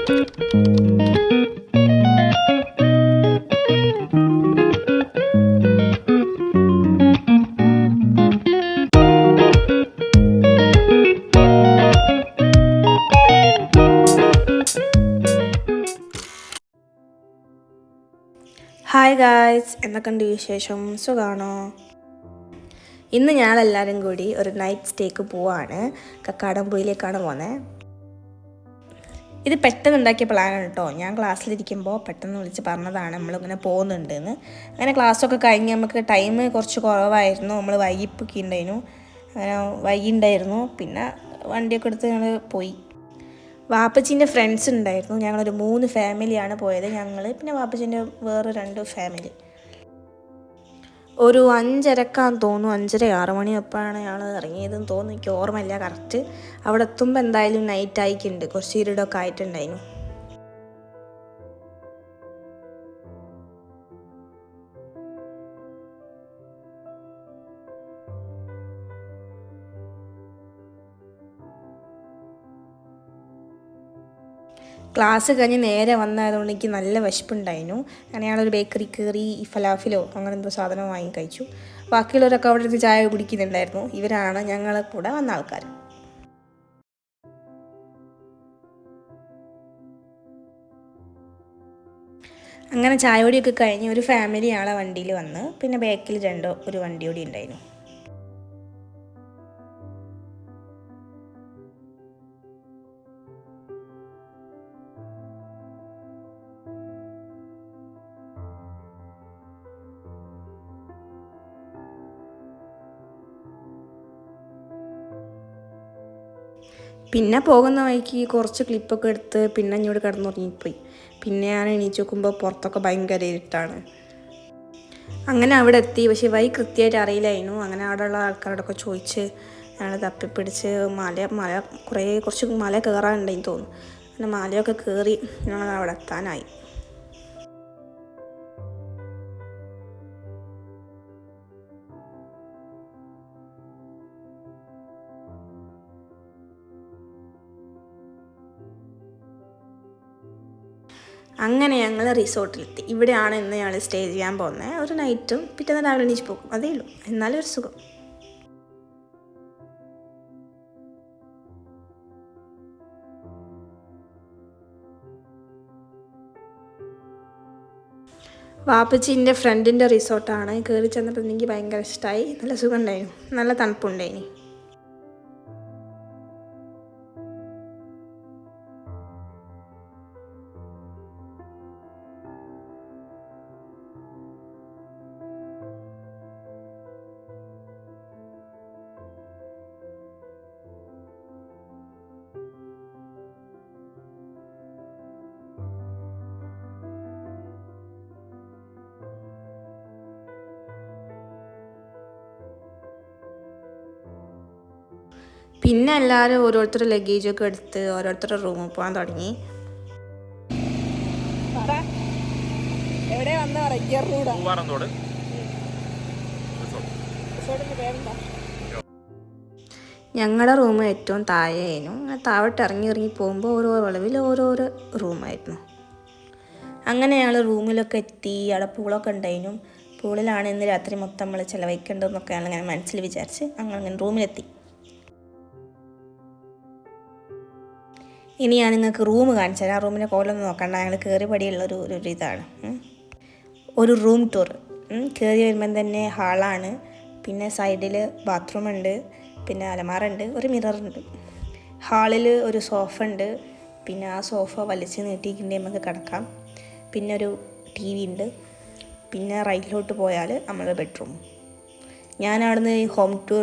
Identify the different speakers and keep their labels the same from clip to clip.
Speaker 1: Hi guys, എന്തൊക്കെയുണ്ട് വിശേഷം? സുഖമാണോ? ഇന്ന് ഞങ്ങളെല്ലാവരും കൂടി ഒരു നൈറ്റ് സ്റ്റേക്ക് പോവാണ്. കക്കാടംപൊയിലേക്കാണ് പോകുന്നത്. ഇത് പെട്ടെന്ന് ഉണ്ടാക്കിയ പ്ലാനാണ് കേട്ടോ. ഞാൻ ക്ലാസ്സിലിരിക്കുമ്പോൾ പെട്ടെന്ന് വിളിച്ച് പറഞ്ഞതാണ് നമ്മളിങ്ങനെ പോകുന്നുണ്ടെന്ന്. അങ്ങനെ ക്ലാസ്സൊക്കെ കഴിഞ്ഞ് നമുക്ക് ടൈം കുറച്ച് കുറവായിരുന്നു. നമ്മൾ വൈകിപ്പൊക്കെ ഉണ്ടായിരുന്നു. അങ്ങനെ വൈകിണ്ടായിരുന്നു. പിന്നെ വണ്ടിയൊക്കെ എടുത്ത് ഞങ്ങൾ പോയി. വാപ്പച്ചീൻ്റെ ഫ്രണ്ട്സ് ഉണ്ടായിരുന്നു. ഞങ്ങളൊരു 3 ഫാമിലിയാണ് പോയത്. ഞങ്ങൾ പിന്നെ വാപ്പച്ചീൻ്റെ വേറെ 2 ഫാമിലി. ഒരു 5:30 തോന്നുന്നു, 5:30 6 മണിയപ്പോഴാണ് ഞങ്ങൾ ഇറങ്ങിയതെന്ന് തോന്നുന്നു. എനിക്ക് ഓർമ്മയില്ല കറക്റ്റ്. അവിടെ എത്തുമ്പോൾ എന്തായാലും നൈറ്റ് ആയിക്കുണ്ട്, കുറച്ച് ഇരുടൊക്കെ ആയിട്ടുണ്ടായിരുന്നു. ക്ലാസ് കഴിഞ്ഞ് നേരെ വന്നതുകൊണ്ട് എനിക്ക് നല്ല വിശപ്പുണ്ടായിരുന്നു. അങ്ങനെ ഞങ്ങളൊരു ബേക്കറി കയറി ഫലാഫിലോ അങ്ങനെ എന്തോ സാധനം വാങ്ങി കഴിച്ചു. ബാക്കിയുള്ളവരൊക്കെ അവിടെ അടുത്ത് ചായ കുടിക്കുന്നുണ്ടായിരുന്നു. ഇവരാണ് ഞങ്ങളെ കൂടെ വന്ന ആൾക്കാർ. അങ്ങനെ ചായ കുടിയൊക്കെ കഴിഞ്ഞ് ഒരു ഫാമിലി ഞങ്ങളെ വണ്ടിയിൽ വന്ന്, പിന്നെ ബാക്കിൽ ഒരു വണ്ടി കൂടി ഉണ്ടായിരുന്നു. പിന്നെ പോകുന്ന വഴിക്ക് കുറച്ച് ക്ലിപ്പൊക്കെ എടുത്ത് പിന്നെ ഇങ്ങോട്ട് കിടന്നുറങ്ങിപ്പോയി. പിന്നെ ഞാൻ എണീച്ച് നോക്കുമ്പോൾ പുറത്തൊക്കെ ഭയങ്കര ഇരുട്ടാണ്. അങ്ങനെ അവിടെ എത്തി. പക്ഷേ വഴി കൃത്യമായിട്ട് അറിയില്ലായിരുന്നു. അങ്ങനെ അവിടെയുള്ള ആൾക്കാരോടൊക്കെ ചോദിച്ച് ഞങ്ങൾ തപ്പിപ്പിടിച്ച് കുറച്ച് മല കയറാനുണ്ടെന്ന് തോന്നുന്നു. അങ്ങനെ മലയൊക്കെ കയറി ഞങ്ങൾ അവിടെ എത്താനായി. അങ്ങനെ ഞങ്ങൾ റിസോർട്ടിലെത്തി. ഇവിടെയാണ് ഇന്ന് ഞങ്ങൾ സ്റ്റേ ചെയ്യാൻ പോകുന്നത്. ഒരു നൈറ്റും പിറ്റേന്ന് രാവിലെ എണീച്ച് പോകും, അതേ ഉള്ളൂ. എന്നാലും ഒരു സുഖം. വാപ്പച്ചീൻ്റെ ഫ്രണ്ടിൻ്റെ റിസോർട്ടാണ്. കയറി ചെന്നപ്പോൾ എനിക്ക് ഭയങ്കര ഇഷ്ടമായി. നല്ല സുഖം ഉണ്ടായിരുന്നു, നല്ല തണുപ്പുണ്ടായിനി. പിന്നെ എല്ലാവരും ഓരോരുത്തരുടെ ലഗേജൊക്കെ എടുത്ത് ഓരോരുത്തരുടെ റൂമിൽ പോകാൻ തുടങ്ങി. ഞങ്ങളുടെ റൂം ഏറ്റവും താഴെയായിരുന്നു. താഴോട്ട് ഇറങ്ങി പോകുമ്പോൾ ഓരോ വളവിൽ ഓരോരോ റൂമായിരുന്നു. അങ്ങനെ ഞങ്ങൾ റൂമിലൊക്കെ എത്തി. അവിടെ പൂളൊക്കെ ഉണ്ടായിരുന്നു. പൂളിലാണ് ഇന്ന് രാത്രി മൊത്തം നമ്മൾ ചിലവഴിക്കേണ്ടതെന്നൊക്കെ ഞങ്ങളിങ്ങനെ മനസ്സിൽ വിചാരിച്ച് അങ്ങനെ റൂമിലെത്തി. ഇനി ഞാൻ നിങ്ങൾക്ക് റൂം കാണിച്ചു തരാം. റൂമിൻ്റെ കോലൊന്നും നോക്കണ്ട, ഞങ്ങൾ കയറി പടിയുള്ളൊരു ഇതാണ്. ഒരു റൂം ടൂർ. കയറി വരുമ്പം തന്നെ ഹാളാണ്. പിന്നെ സൈഡിൽ ബാത്റൂമുണ്ട്, പിന്നെ അലമാറുണ്ട്, ഒരു മിററുണ്ട്. ഹാളിൽ ഒരു സോഫ ഉണ്ട്. പിന്നെ ആ സോഫ വലിച്ച് നീട്ടിയിട്ടുണ്ടെങ്കിൽ നമുക്ക് കിടക്കാം. പിന്നെ ഒരു TV ഉണ്ട്. പിന്നെ റൈറ്റിലോട്ട് പോയാൽ നമ്മുടെ ബെഡ്റൂം. ഞാൻ അവിടുന്ന്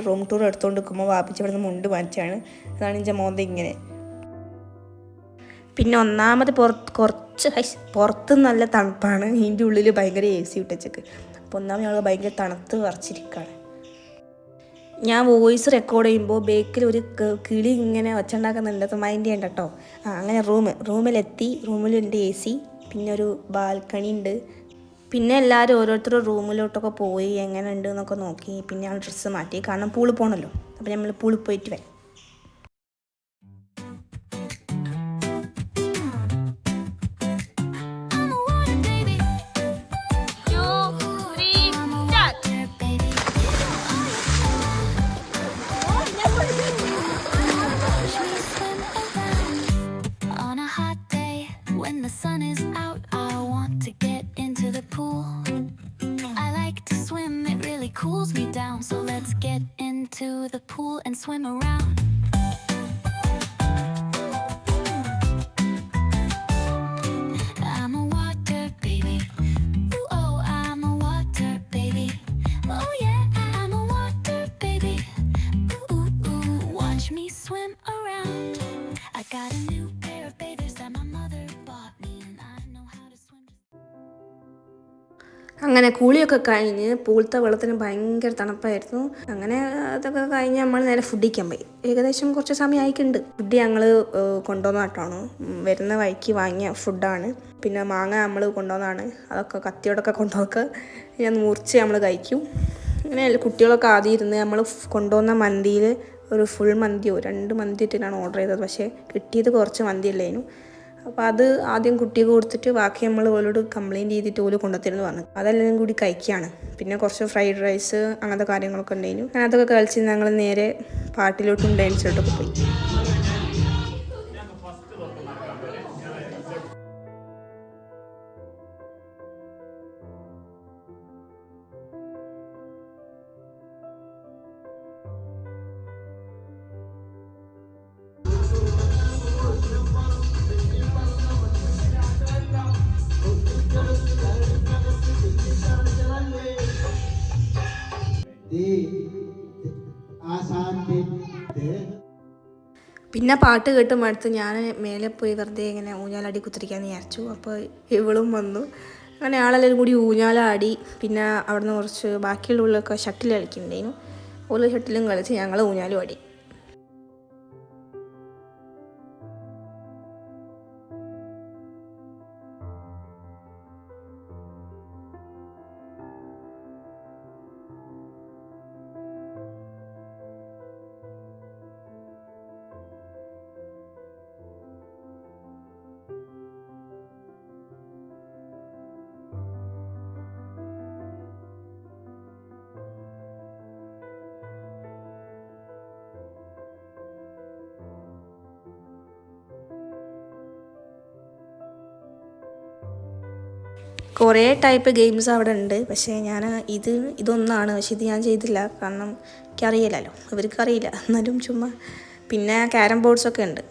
Speaker 1: റൂം ടൂർ എടുത്തുകൊണ്ട് നിൽക്കുമ്പോൾ വാപ്പിച്ച് അവിടെ നിന്ന് മുണ്ട് മാറ്റിയാണ്. അതാണ് എൻ്റെ മോന്ത ഇങ്ങനെ. പിന്നെ ഒന്നാമത് പുറത്ത് നല്ല തണുപ്പാണ്. ഇതിൻ്റെ ഉള്ളിൽ ഭയങ്കര AC ഇട്ടച്ചക്ക്. അപ്പോൾ ഒന്നാമത് ഞങ്ങൾ ഭയങ്കര തണുത്ത് വിറച്ചിരിക്കുകയാണ്. ഞാൻ വോയിസ് റെക്കോർഡ് ചെയ്യുമ്പോൾ ബേക്കിൽ ഒരു കിളി ഇങ്ങനെ ഒച്ചുണ്ടാക്കുന്നുണ്ട്. അത് മൈൻഡ് ചെയ്യണ്ട കേട്ടോ. അങ്ങനെ റൂമിലെത്തി. റൂമിലുണ്ട് AC. പിന്നെ ഒരു ബാൽക്കണി ഉണ്ട്. പിന്നെ എല്ലാവരും ഓരോരുത്തരുടെ റൂമിലോട്ടൊക്കെ പോയി എങ്ങനെ ഉണ്ട് എന്നൊക്കെ നോക്കി. പിന്നെ ഞങ്ങൾ ഡ്രസ്സ് മാറ്റി, കാരണം പൂളിൽ പോകണമല്ലോ. അപ്പോൾ നമ്മൾ പൂളിൽ പോയിട്ട് വരാം.
Speaker 2: swim around. I'm a water baby. Ooh, oh, I'm a water baby. Oh yeah, I'm a water baby. Ooh, ooh, ooh, watch me swim around. I got a new pair of bathers that my mother bought me, and I know how to swim.
Speaker 1: അങ്ങനെ കുളിയൊക്കെ കഴിഞ്ഞ് പൂളത്തെ വെള്ളത്തിന് ഭയങ്കര തണുപ്പായിരുന്നു. അങ്ങനെ അതൊക്കെ കഴിഞ്ഞ് നമ്മൾ നേരെ ഫുഡ് കഴിക്കാൻ പോയി. ഏകദേശം കുറച്ച് സമയം ആയിട്ടുണ്ട്. ഫുഡ് ഞങ്ങൾ കൊണ്ടുവന്ന കേട്ടാണ്, വരുന്ന വഴിക്ക് വാങ്ങിയ ഫുഡാണ്. പിന്നെ മാങ്ങ നമ്മൾ കൊണ്ടുവന്നതാണ്. അതൊക്കെ കത്തിയോടൊക്കെ കൊണ്ടുപോക്കെ ഞാൻ മുറിച്ച് നമ്മൾ കഴിക്കും. അങ്ങനെ കുട്ടികളൊക്കെ ആദ്യം ഇരുന്ന് നമ്മൾ കൊണ്ടുവന്ന മന്തിയിൽ ഒരു ഫുൾ മന്തിയോ 2 മന്തി ഇട്ടിട്ടാണ് ഓർഡർ ചെയ്തത്. പക്ഷേ കിട്ടിയത് കുറച്ച് മന്തി അല്ലേനു. അപ്പോൾ അത് ആദ്യം കുട്ടിക്ക് കൊടുത്തിട്ട് ബാക്കി നമ്മൾ ഓലോട് കംപ്ലയിൻറ്റ് ചെയ്തിട്ട് ഓല് കൊണ്ടുത്തരുമെന്ന് പറഞ്ഞു. അതെല്ലാം കൂടി കഴിക്കുകയാണ്. പിന്നെ കുറച്ച് ഫ്രൈഡ് റൈസ് അങ്ങനത്തെ കാര്യങ്ങളൊക്കെ ഉണ്ടായിരുന്നു. അതൊക്കെ കളിച്ച് ഞങ്ങൾ നേരെ പാട്ടിലോട്ടും ഡാൻസിലോട്ടൊക്കെ പോയി. പിന്നെ പാട്ട് കേട്ട് മടുത്ത് ഞാൻ മേലെ പോയി വെറുതെ ഇങ്ങനെ ഊഞ്ഞാലാടി കുത്തിരിക്കാമെന്ന് വിചാരിച്ചു. അപ്പോൾ ഇവളും വന്നു. അങ്ങനെ ആളെല്ലാവരും കൂടി ഊഞ്ഞാലാടി. പിന്നെ അവിടുന്ന് കുറച്ച് ബാക്കിയുള്ള ഉള്ളൊക്കെ ഷട്ടിൽ കളിക്കുന്നുണ്ടായിരുന്നു. ഓരോ ഷട്ടിലും കളിച്ച് ഞങ്ങൾ ഊഞ്ഞാലും ആടി. കുറേ ടൈപ്പ് ഗെയിംസ് അവിടെ ഉണ്ട്. പക്ഷേ ഞാൻ ഇതൊന്നാണ്. പക്ഷെ ഇത് ഞാൻ ചെയ്തില്ല, കാരണം എനിക്കറിയില്ലല്ലോ, ഇവർക്കറിയില്ല. എന്നാലും ചുമ്മാ. പിന്നെ ക്യാരം ബോർഡ്സൊക്കെ ഉണ്ട്.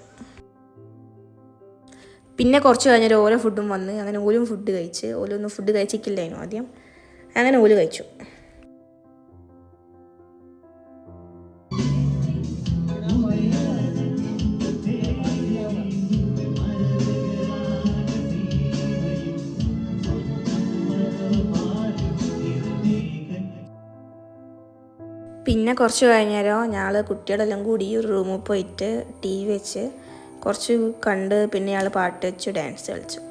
Speaker 1: പിന്നെ കുറച്ച് കഴിഞ്ഞാൽ ഓരോ ഫുഡും വന്ന്. അങ്ങനെ ഓലും ഫുഡ് കഴിച്ച്. ഓലൊന്നും ഫുഡ് കഴിച്ചിട്ടില്ലായിരുന്നു ആദ്യം. അങ്ങനെ ഓല് കഴിച്ചു. പിന്നെ കുറച്ച് കഴിഞ്ഞേരം ഞങ്ങൾ കുട്ടികളെല്ലാം കൂടി ഒരു റൂമിൽ പോയിട്ട് TV വെച്ച് കുറച്ച് കണ്ട്. പിന്നെ ഞങ്ങൾ പാട്ട് വെച്ച് ഡാൻസ് കളിച്ചു.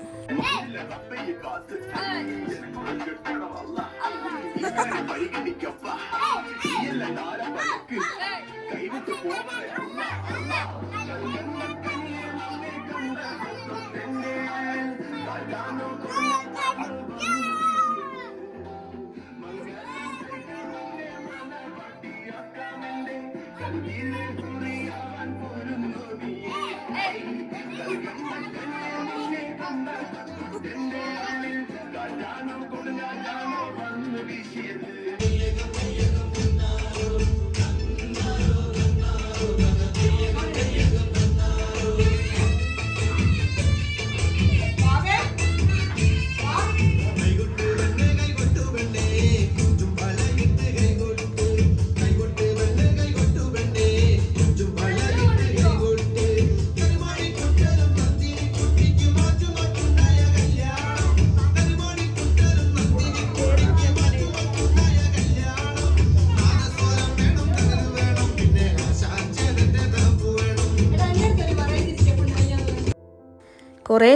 Speaker 1: കുറേ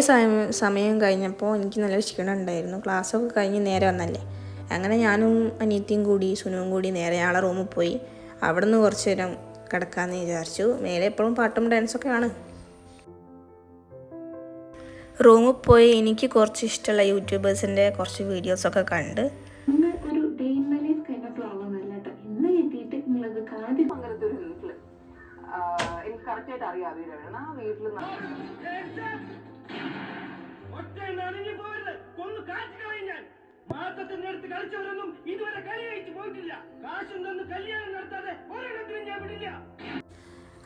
Speaker 1: സമയം കഴിഞ്ഞപ്പോൾ എനിക്ക് നല്ല ക്ഷീണം ഉണ്ടായിരുന്നു. ക്ലാസ്സൊക്കെ കഴിഞ്ഞ് നേരെ വന്നല്ലേ. അങ്ങനെ ഞാനും അനിയത്തിയും കൂടി സുനുവും കൂടി നേരെ ഞങ്ങളെ റൂമിൽ പോയി. അവിടെ നിന്ന് കുറച്ച് നേരം കിടക്കാമെന്ന് വിചാരിച്ചു. മേലെ എപ്പോഴും പാട്ടും ഡാൻസൊക്കെയാണ്. റൂമിൽ പോയി എനിക്ക് കുറച്ച് ഇഷ്ടമുള്ള യൂട്യൂബേഴ്സിൻ്റെ കുറച്ച് വീഡിയോസൊക്കെ കണ്ട്.
Speaker 3: എനിക്ക് കറക്റ്റായിട്ട് അറിയാം ആ വീട്ടിൽ മാസത്തിന്റെ അടുത്ത് കളിച്ചവരൊന്നും ഇതുവരെ കളി കഴിച്ചു പോയിട്ടില്ല. കാശും തന്ന് കല്യാണം നടത്താതെ ഒരിടത്തിലും ഞാൻ വിടില്ല.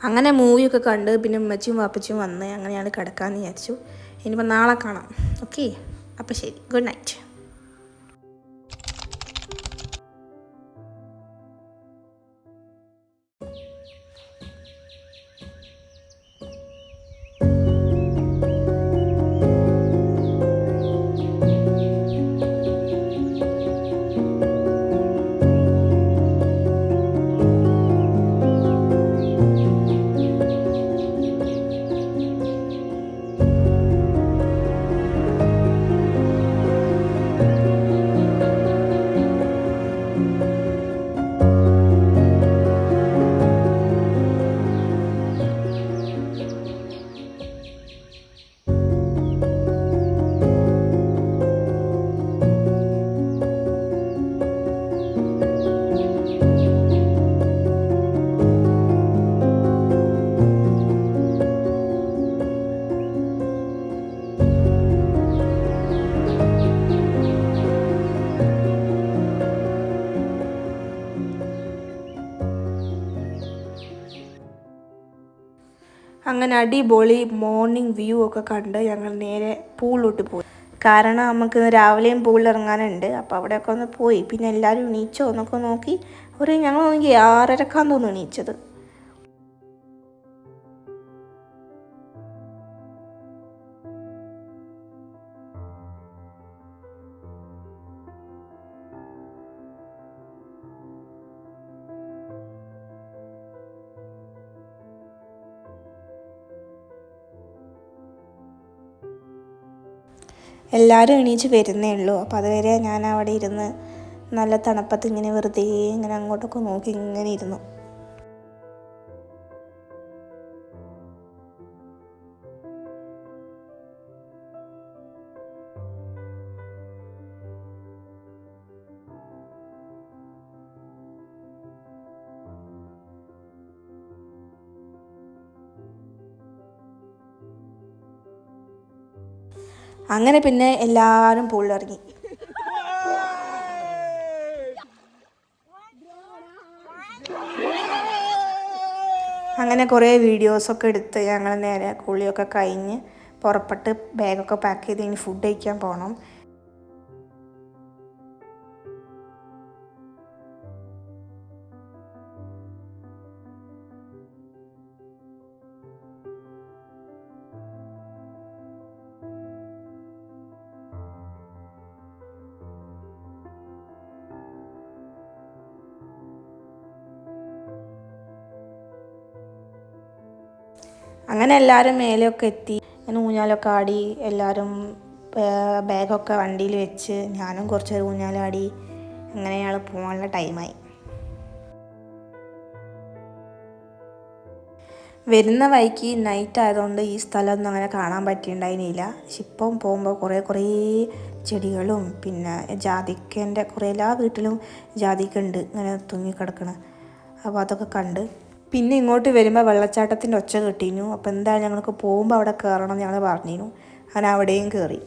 Speaker 1: അങ്ങനെ മൂവിയൊക്കെ കണ്ട് പിന്നെ ഉമ്മച്ചിയും വാപ്പച്ചിയും വന്ന് അങ്ങനെയാണ് കിടക്കാമെന്ന് വിചാരിച്ചു. ഇനിയിപ്പോൾ നാളെ കാണാം. ഓക്കെ, അപ്പോൾ ശരി, ഗുഡ് നൈറ്റ്. അങ്ങനെ അടിപൊളി മോർണിംഗ് വ്യൂ ഒക്കെ കണ്ട് ഞങ്ങൾ നേരെ പൂളിലോട്ട് പോയി. കാരണം നമുക്ക് രാവിലെയും പൂളിൽ ഇറങ്ങാനുണ്ട്. അപ്പോൾ അവിടെയൊക്കെ ഒന്ന് പോയി. പിന്നെ എല്ലാവരും എണീച്ചോ എന്നൊക്കെ നോക്കി ഞങ്ങൾ നോക്കി 6:30 തോന്നുന്നു എണീച്ചത്. എല്ലാവരും എണീച്ച് വരുന്നേ ഉള്ളൂ. അപ്പോൾ അതുവരെ ഞാൻ അവിടെ ഇരുന്ന് നല്ല തണുപ്പത്ത് ഇങ്ങനെ വെറുതെ ഇങ്ങനെ അങ്ങോട്ടൊക്കെ നോക്കി ഇങ്ങനെ ഇരുന്നു. അങ്ങനെ പിന്നെ എല്ലാവരും പൂളിലിറങ്ങി. അങ്ങനെ കുറേ വീഡിയോസൊക്കെ എടുത്ത് ഞങ്ങൾ നേരെ കുളിയൊക്കെ കഴിഞ്ഞ് പുറപ്പെട്ട് ബാഗൊക്കെ പാക്ക് ചെയ്ത് ഇനി ഫുഡ് കഴിക്കാൻ പോകണം. അങ്ങനെ എല്ലാവരും മേലെയൊക്കെ എത്തി. അങ്ങനെ ഊഞ്ഞാലൊക്കെ ആടി. എല്ലാവരും ബാഗൊക്കെ വണ്ടിയിൽ വെച്ച് ഞാനും കുറച്ച് ഊഞ്ഞാലാടി. അങ്ങനെ ഞങ്ങൾ പോകാനുള്ള ടൈമായി. വരുന്ന വഴിക്ക് നൈറ്റ് ആയതുകൊണ്ട് ഈ സ്ഥലമൊന്നും അങ്ങനെ കാണാൻ പറ്റിയിട്ടുണ്ടായിരുന്നില്ല. പക്ഷെ ഇപ്പം പോകുമ്പോൾ കുറേ ചെടികളും പിന്നെ ജാതിക്കേൻ്റെ എല്ലാ വീട്ടിലും ജാതിക്ക ഉണ്ട് ഇങ്ങനെ തൂങ്ങിക്കിടക്കണം. അപ്പോൾ അതൊക്കെ കണ്ട് പിന്നെ ഇങ്ങോട്ട് വരുമ്പോൾ വെള്ളച്ചാട്ടത്തിൻ്റെ ഒച്ച കിട്ടിയിരുന്നു. അപ്പോൾ എന്തായാലും ഞങ്ങൾക്ക് പോകുമ്പോൾ അവിടെ കയറണം എന്ന് ഞങ്ങൾ പറഞ്ഞിരുന്നു. അങ്ങനെ അവിടെയും കയറി.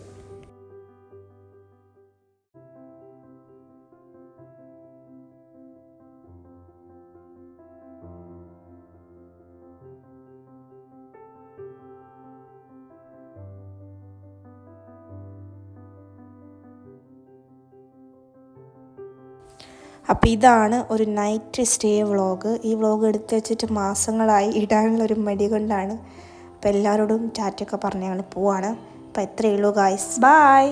Speaker 1: അപ്പോൾ ഇതാണ് ഒരു നൈറ്റ് സ്റ്റേ വ്ളോഗ്. ഈ വ്ളോഗ് എടുത്ത് വെച്ചിട്ട് മാസങ്ങളായി, ഇടാനുള്ളൊരു മടി കൊണ്ടാണ്. അപ്പോൾ എല്ലാവരോടും ടാറ്റയൊക്കെ പറഞ്ഞ് ഞങ്ങൾ പോവാണ്. അപ്പോൾ എത്രയേ ഉള്ളൂ ഗായ്സ്, ബൈ.